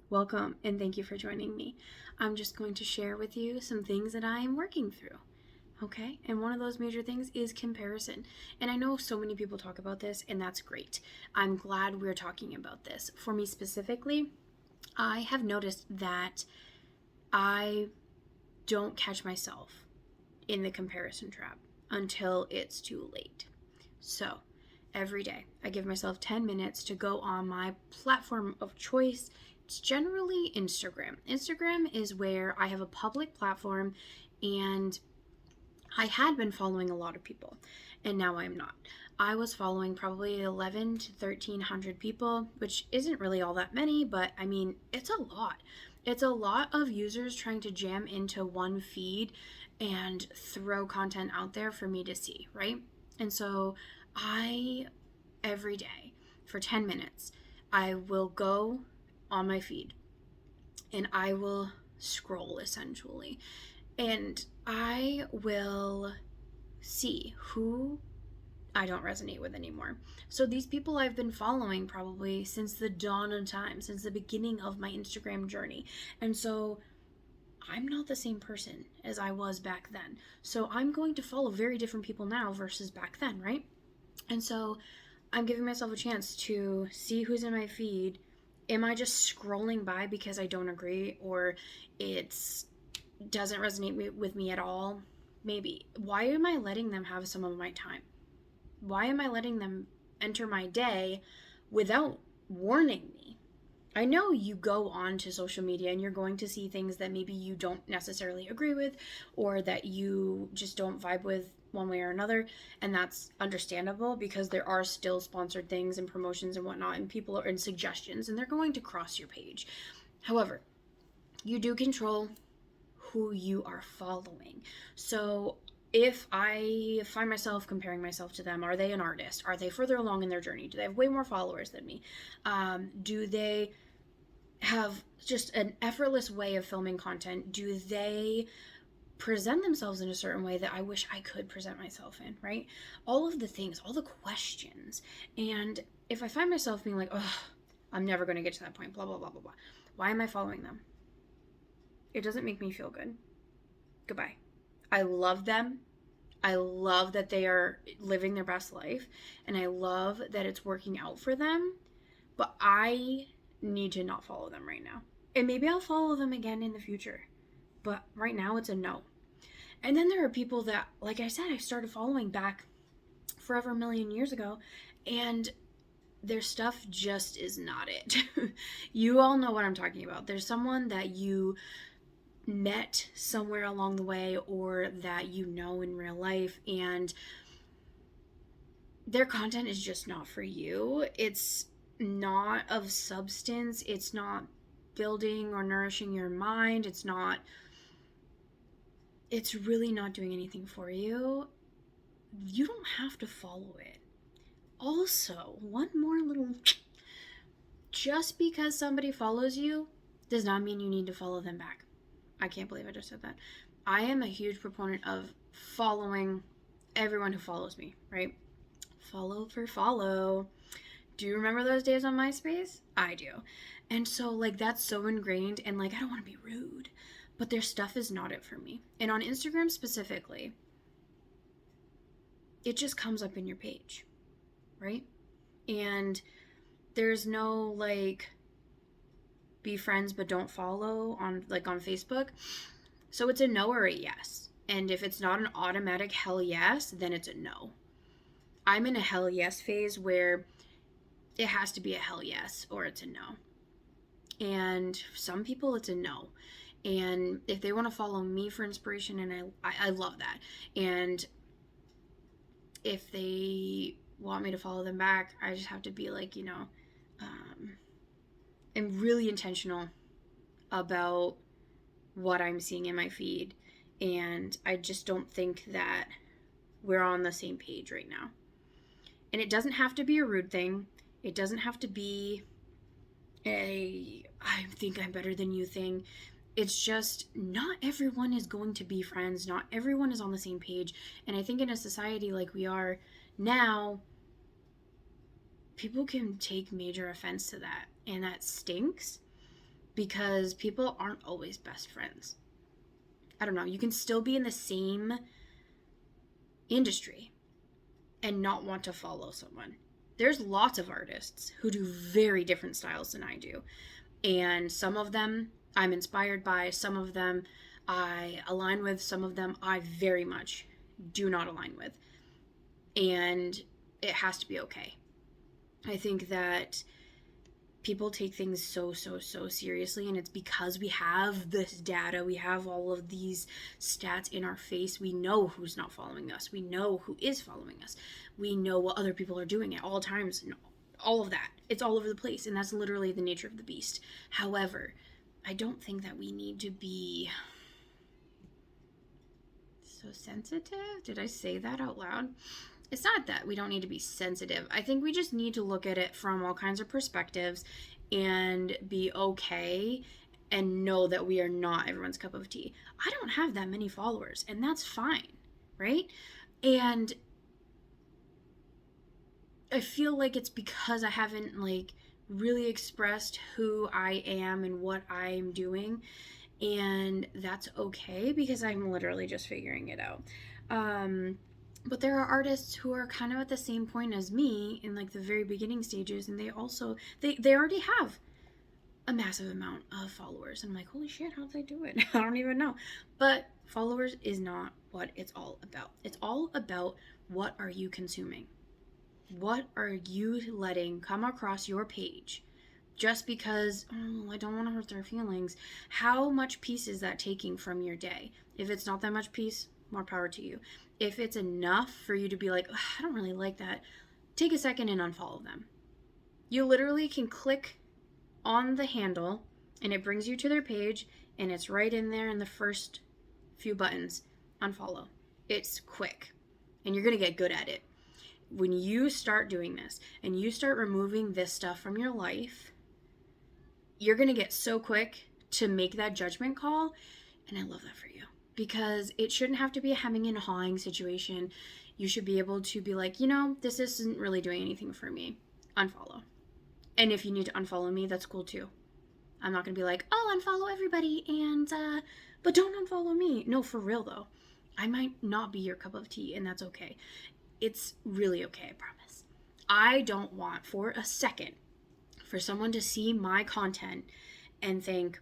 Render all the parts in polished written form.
Welcome and thank you for joining me. I'm just going to share with you some things that I am working through. Okay, and one of those major things is comparison. And I know so many people talk about this, and that's great. I'm glad we're talking about this. For me specifically, I have noticed that I don't catch myself in the comparison trap until it's too late. So, every day, I give myself 10 minutes to go on my platform of choice. It's generally Instagram. Instagram is where I have a public platform, and I had been following a lot of people, and now I'm not. I was following probably 11 to 1300 people, which isn't really all that many, but I mean, it's a lot. It's a lot of users trying to jam into one feed and throw content out there for me to see, right? And so every day, for 10 minutes, I will go on my feed and I will scroll essentially. And I will see who I don't resonate with anymore. So these people I've been following probably since the dawn of time, since the beginning of my Instagram journey. And so I'm not the same person as I was back then. So I'm going to follow very different people now versus back then, right? And so I'm giving myself a chance to see who's in my feed. Am I just scrolling by because I don't agree, or it doesn't resonate with me at all? Maybe. Why am I letting them have some of my time? Why am I letting them enter my day without warning me? I know you go on to social media and you're going to see things that maybe you don't necessarily agree with, or that you just don't vibe with one way or another, and that's understandable because there are still sponsored things and promotions and whatnot, and people are in suggestions and they're going to cross your page. However, you do control who you are following. So if I find myself comparing myself to them, are they an artist? Are they further along in their journey? Do they have way more followers than me? Do they have just an effortless way of filming content? Do they present themselves in a certain way that I wish I could present myself in, right? All of the things, all the questions. And if I find myself being like, oh, I'm never going to get to that point, blah, blah, blah, blah, blah. Why am I following them? It doesn't make me feel good. Goodbye. I love them. I love that they are living their best life, and I love that it's working out for them, but I need to not follow them right now. And maybe I'll follow them again in the future, but right now it's a no. And then there are people that, like I said, I started following back forever a million years ago, and their stuff just is not it. You all know what I'm talking about. There's someone that you met somewhere along the way, or that you know in real life, and their content is just not for you. It's not of substance. It's not building or nourishing your mind. It's really not doing anything for you. You don't have to follow it. Also, one more little, just because somebody follows you does not mean you need to follow them back. I can't believe I just said that. I am a huge proponent of following everyone who follows me, right? Follow for follow. Do you remember those days on MySpace? I do. And so, like, that's so ingrained, and, like, I don't want to be rude, but their stuff is not it for me. And on Instagram specifically, it just comes up in your page, right? And there's no, like, be friends but don't follow on Facebook. So it's a no or a yes. And if it's not an automatic hell yes, then it's a no. I'm in a hell yes phase where it has to be a hell yes or it's a no. And for some people it's a no. And if they want to follow me for inspiration, and I love that. And if they want me to follow them back, I just have to be like, I'm really intentional about what I'm seeing in my feed. And I just don't think that we're on the same page right now. And it doesn't have to be a rude thing. It doesn't have to be a I think I'm better than you thing. It's just not everyone is going to be friends. Not everyone is on the same page. And I think in a society like we are now, people can take major offense to that. And that stinks. because people aren't always best friends. I don't know. You can still be in the same industry and not want to follow someone. There's lots of artists who do very different styles than I do. And some of them I'm inspired by, some of them I align with, some of them I very much do not align with. And it has to be okay. I think that people take things so seriously, and it's because we have this data, we have all of these stats in our face. We know who's not following us, we know who is following us, we know what other people are doing at all times, and all of that. It's all over the place, and that's literally the nature of the beast. However, I don't think that we need to be so sensitive. Did I say that out loud? It's not that we don't need to be sensitive. I think we just need to look at it from all kinds of perspectives and be okay and know that we are not everyone's cup of tea. I don't have that many followers, and that's fine, right? And I feel like it's because I haven't like really expressed who I am and what I'm doing, and that's okay because I'm literally just figuring it out. But there are artists who are kind of at the same point as me in like the very beginning stages, and they also they already have a massive amount of followers. And I'm like, holy shit, how did they do it? I don't even know. But followers is not what it's all about. It's all about what are you consuming? What are you letting come across your page? Just because, oh, I don't want to hurt their feelings. How much peace is that taking from your day? If it's not that much peace, more power to you. If it's enough for you to be like, I don't really like that, take a second and unfollow them. You literally can click on the handle and it brings you to their page, and it's right in there in the first few buttons. Unfollow. It's quick, and you're going to get good at it. When you start doing this and you start removing this stuff from your life, you're going to get so quick to make that judgment call, and I love that for you. Because it shouldn't have to be a hemming and hawing situation. You should be able to be like, this isn't really doing anything for me. Unfollow. And if you need to unfollow me, that's cool too. I'm not going to be like, unfollow everybody, but don't unfollow me. No, for real though. I might not be your cup of tea, and that's okay. It's really okay, I promise. I don't want for a second for someone to see my content and think,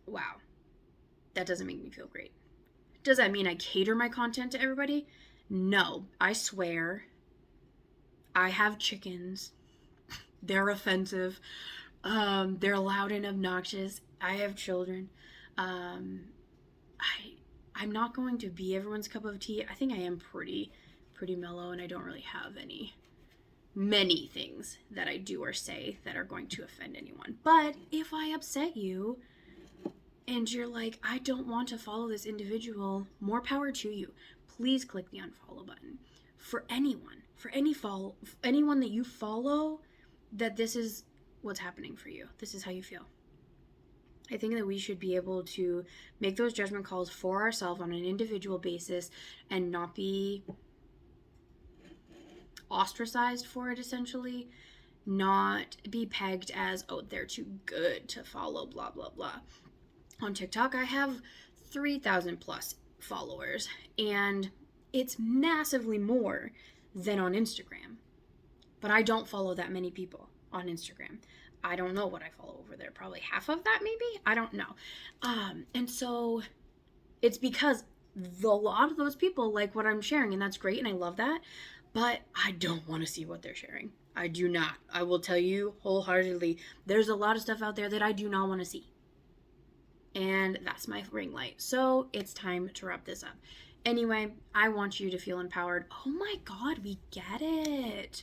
wow, that doesn't make me feel great. Does that mean I cater my content to everybody? No, I swear. I have chickens. They're offensive. They're loud and obnoxious. I have children. I'm not going to be everyone's cup of tea. I think I am pretty mellow, and I don't really have many things that I do or say that are going to offend anyone. But if I upset you, and you're like, I don't want to follow this individual, more power to you. Please click the unfollow button. For anyone, anyone that you follow, that this is what's happening for you. This is how you feel. I think that we should be able to make those judgment calls for ourselves on an individual basis and not be ostracized for it, essentially. Not be pegged as, they're too good to follow, blah, blah, blah. On TikTok, I have 3,000 plus followers, and it's massively more than on Instagram. But I don't follow that many people on Instagram. I don't know what I follow over there. Probably half of that, maybe? I don't know. And so it's because a lot of those people like what I'm sharing, and that's great, and I love that. But I don't want to see what they're sharing. I do not. I will tell you wholeheartedly, there's a lot of stuff out there that I do not want to see. And that's my ring light. So it's time to wrap this up. Anyway, I want you to feel empowered. Oh my God, we get it.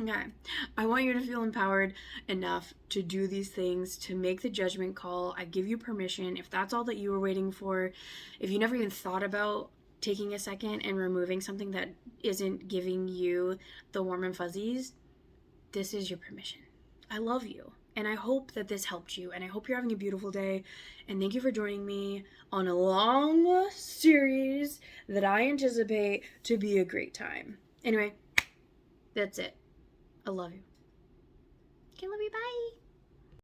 Okay. I want you to feel empowered enough to do these things, to make the judgment call. I give you permission. If that's all that you were waiting for, if you never even thought about taking a second and removing something that isn't giving you the warm and fuzzies, this is your permission. I love you. And I hope that this helped you. And I hope you're having a beautiful day. And thank you for joining me on a long series that I anticipate to be a great time. Anyway, that's it. I love you. Okay, love you. Bye.